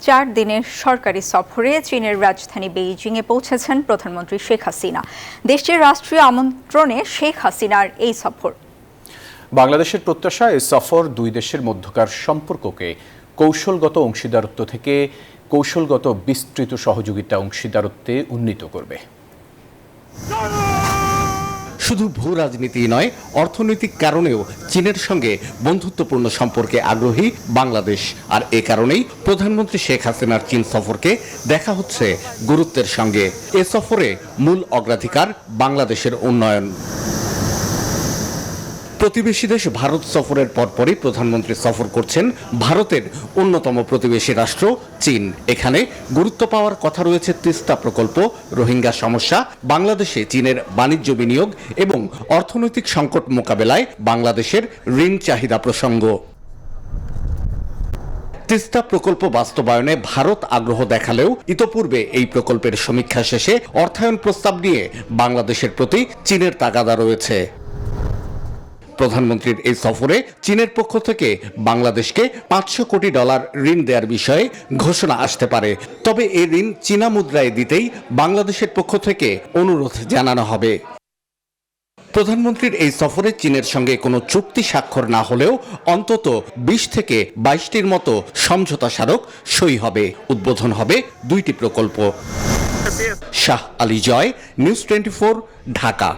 4 দিনের সরকারি সফরে চীনের রাজধানী বেইজিংয়ে পৌঁছেছেন প্রধানমন্ত্রী শেখ হাসিনা। দেশটির রাষ্ট্রীয় আমন্ত্রণে শেখ হাসিনার এই সফর। বাংলাদেশের প্রত্যাশা এই সফর দুই দেশের মধ্যকার সম্পর্ককে কৌশলগত অংশীদারত্ব থেকে কৌশলগত বিস্তৃত সহযোগিতা অংশীদারত্বে উন্নীত করবে। শুধু ভূ রাজনীতি নয়, অর্থনৈতিক কারণেও চীনের সঙ্গে বন্ধুত্বপূর্ণ সম্পর্কে আগ্রহী বাংলাদেশ। আর এ কারণেই প্রধানমন্ত্রী শেখ হাসিনার চীন সফরকে দেখা হচ্ছে গুরুত্বের সঙ্গে। এ সফরে মূল অগ্রাধিকার বাংলাদেশের উন্নয়ন। প্রতিবেশী দেশ ভারত সফরের পরপরই প্রধানমন্ত্রী সফর করছেন ভারতের অন্যতম প্রতিবেশী রাষ্ট্র চীন। এখানে গুরুত্ব পাওয়ার কথা রয়েছে তিস্তা প্রকল্প, রোহিঙ্গা সমস্যা, বাংলাদেশে চীনের বাণিজ্য বিনিয়োগ এবং অর্থনৈতিক সংকট মোকাবেলায় বাংলাদেশের ঋণ চাহিদা প্রসঙ্গ। তিস্তা প্রকল্প বাস্তবায়নে ভারত আগ্রহ দেখালেও ইতোপূর্বে এই প্রকল্পের সমীক্ষা শেষে অর্থায়ন প্রস্তাব নিয়ে বাংলাদেশের প্রতি চীনের তাগাদা রয়েছে। প্রধানমন্ত্রীর এই সফরে চীনের পক্ষ থেকে বাংলাদেশকে $500 কোটি ঋণ দেওয়ার বিষয়ে ঘোষণা আসতে পারে। তবে এই ঋণ চীনা মুদ্রায় দিতেই বাংলাদেশের পক্ষ থেকে অনুরোধ জানানো হবে। প্রধানমন্ত্রীর এই সফরে চীনের সঙ্গে কোনো চুক্তি স্বাক্ষর না হলেও অন্তত 20 থেকে 22টির মতো সমঝোতা স্মারক সই হবে। উদ্বোধন হবে 2টি প্রকল্প। শাহ আলী জয়, নিউজ 24, ঢাকা।